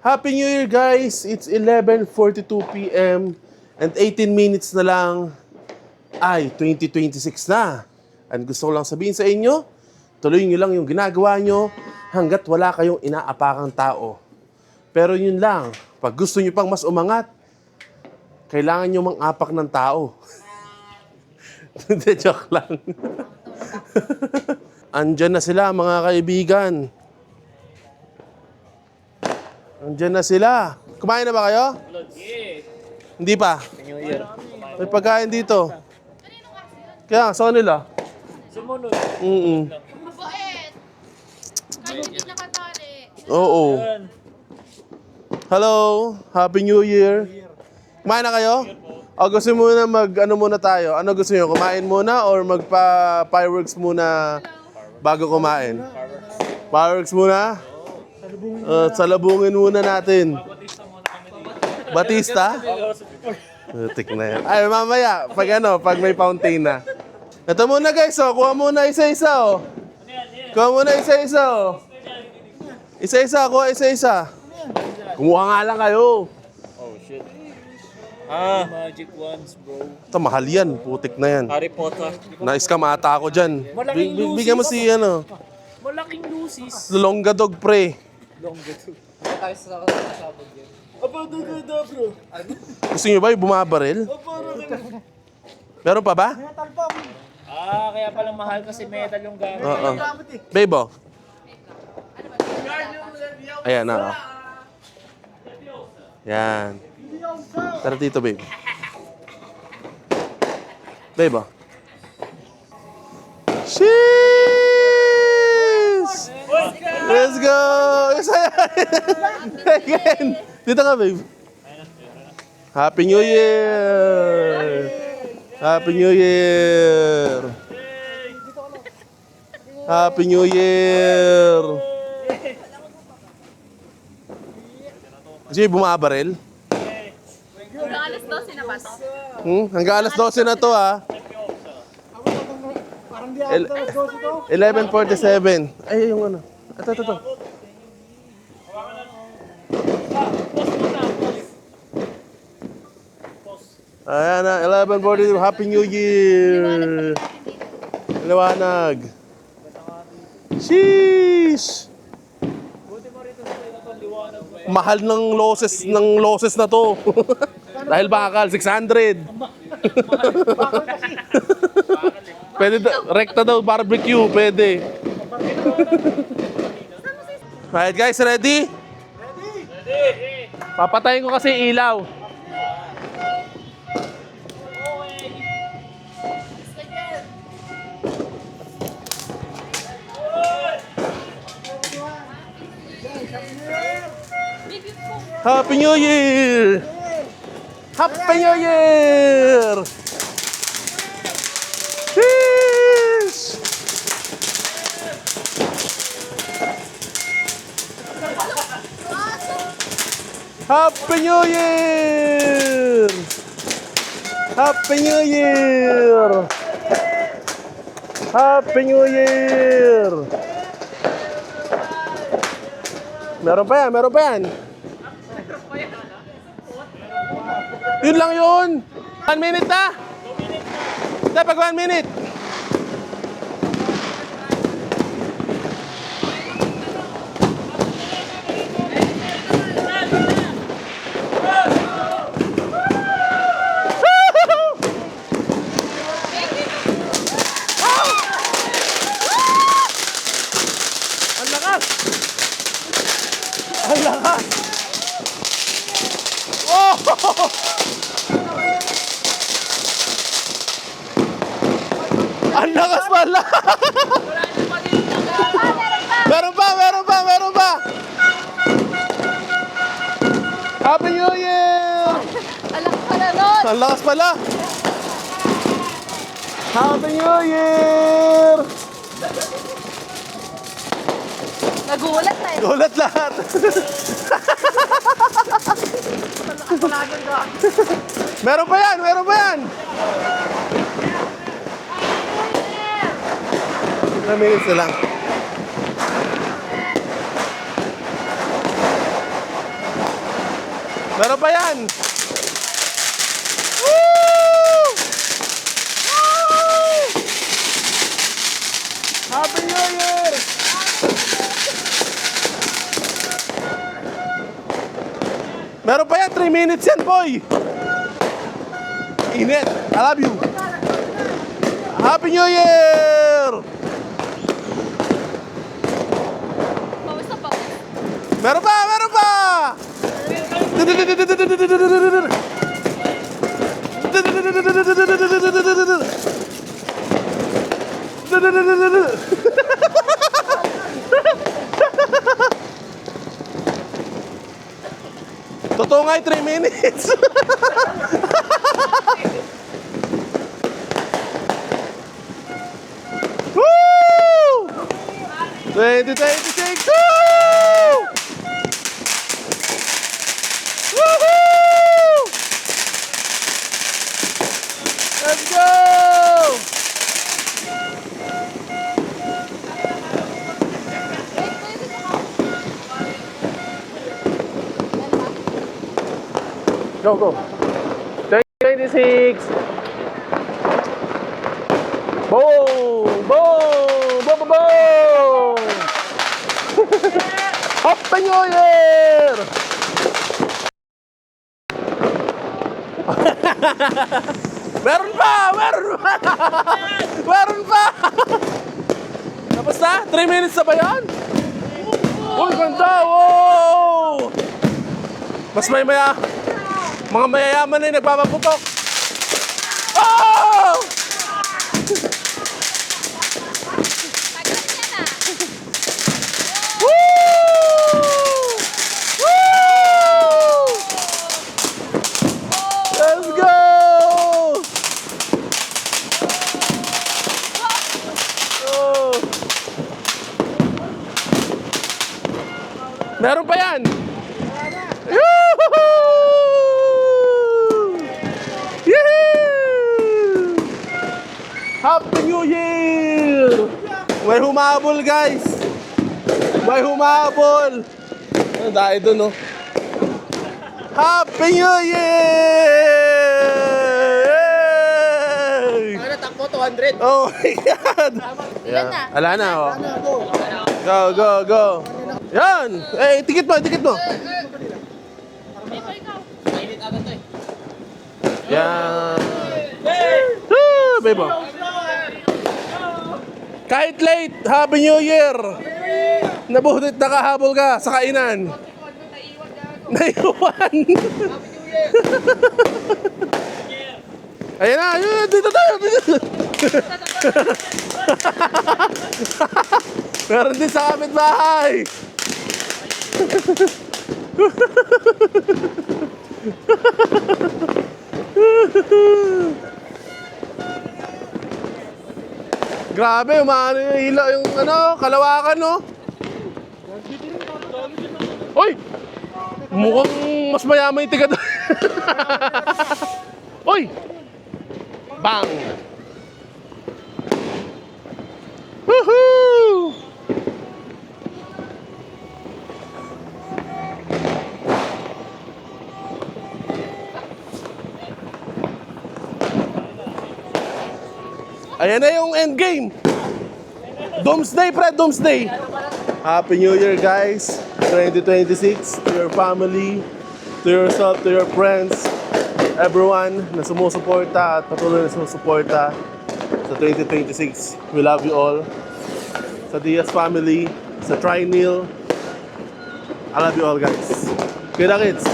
Happy New Year, guys! It's 11:42 p.m. and 18 minutes na lang ay 2026 na. And gusto ko lang sabihin sa inyo, tuloy nyo lang yung ginagawa nyo hanggat wala kayong inaapakang tao. Pero yun lang, pag gusto nyo pang mas umangat, kailangan nyo mang-apak ng tao. Hindi, joke lang. Andyan na sila, mga kaibigan. Andyan na sila. Kumain na ba kayo? Hindi pa. May pagkain dito. Kaya, saan nila? Sumunod. Mabait! Kahit hindi nakatali. Oo. Hello. Happy New Year. Kumain na kayo? O gusto muna ano muna tayo? Ano gusto niyo? Kumain muna or magpa-fireworks muna bago kumain? Fireworks muna? Salubungin muna natin. Batista? Tik na yan. Ay, mamaya, pag may fountain na. Ito muna guys, oh. Kuha muna isa-isa, oh. Kuha muna isa-isa, oh. Isa-isa, kuha isa-isa. Kumuha nga lang kayo. Oh, shit. Magic wands, bro. Ito, mahal yan. Putik na yan. Harry Potter. Na-scam ata ako dyan. Malaking lusis. Bigyan mo si, ano, Malaking lusis. Longga Dog Pre. Long dito. Tayo sa sabog yan. Aba, dugada, bro. Gusto nyo ba yung bumabaril? Meron pa ba? Kaya palang mahal kasi metal yung gamit. Oo. Babe, oh. Ayan na, oh. Yan. Tara dito, babe. Babe, oh. Sheesh! Let's go! Again! Dito ka, babe. Happy New Year! Happy New Year! Happy New Year! Kasi bumabaril? Hanggang alas 12 na ba to? Hanggang alas 12 na to, ha? 11:47. Ay, yung ano. Ito. Ayan na, 11:40. Happy New Year! Liwanag. Sheesh! Mahal ng losses na to. Dahil bakal, 600. Pwede, rekta daw, barbecue, pwede. Alright guys, ready? Ready! Papatayin ko kasi ilaw. Happy New Year! Happy New Year! Cheers! Happy New Year! Happy New Year! Happy New Year! Meron pa yan. Yun lang yun. 1 minute na. Pag 1 minute. Ang lakas. Oh! Ang lakas pala! Meron pa! Happy New Year! Alak pala nun! Ang lakas pala! Happy New Year! Nagulat na eh. Gulat lahat! Meron pa yan! Ilang minutes na lang. Meron pa yan! Woo! Woo! Happy New Year! Meron pa yan, 3 minutes yan, boy! Init, I love you! Happy New Year! Pawis na pawis. Meron pa! Meron pa! Totoo nga 3 minutes. Woo! 2026! Woo! Woohoo! Let's go! Go, go. 2026. Boom! Boom! Boom! Boom! Boom! Happy New Year! Meron pa! Meron pa! Meron pa! Tapos na? 3 minutes na ba yan? Uy, ganda! Wow! Mas may mga mayayaman na yung nagpapaputok. Oh! Woo! Woo! Let's go! Oh. Meron pa yan! Yoo-hoo! Yee! Happy New Year! May humabol, guys! May humabol! Ano dahil doon, no? Happy New Year! Ano, takbo 200. Oh my God! Ilan na? Ala na, oh. Go, go, go! Yan! Eh, tikit mo, tikit mo! Mainit agad to eh. Yan! Ah, bebo! Kahit late, Happy New Year! Nabutit nakahabol ka sa kainan. Naiwan! Ayan na! Ayan, dito tayo! Dito. Meron din sa kapitbahay! Grabe, umano yung ilaw, yung ano, kalawakan, no? Uy! Mukhang mas mayaman yung tiga doon. Uy! Bang! Woohoo! Ayan na yung endgame. Doomsday, pre, doomsday. Happy New Year, guys. 2026 to your family, to yourself, to your friends, everyone na sumusuporta at patuloy na sumusuporta sa 2026. We love you all. Sa Diaz family, sa Trinil, I love you all, guys. Kita kids.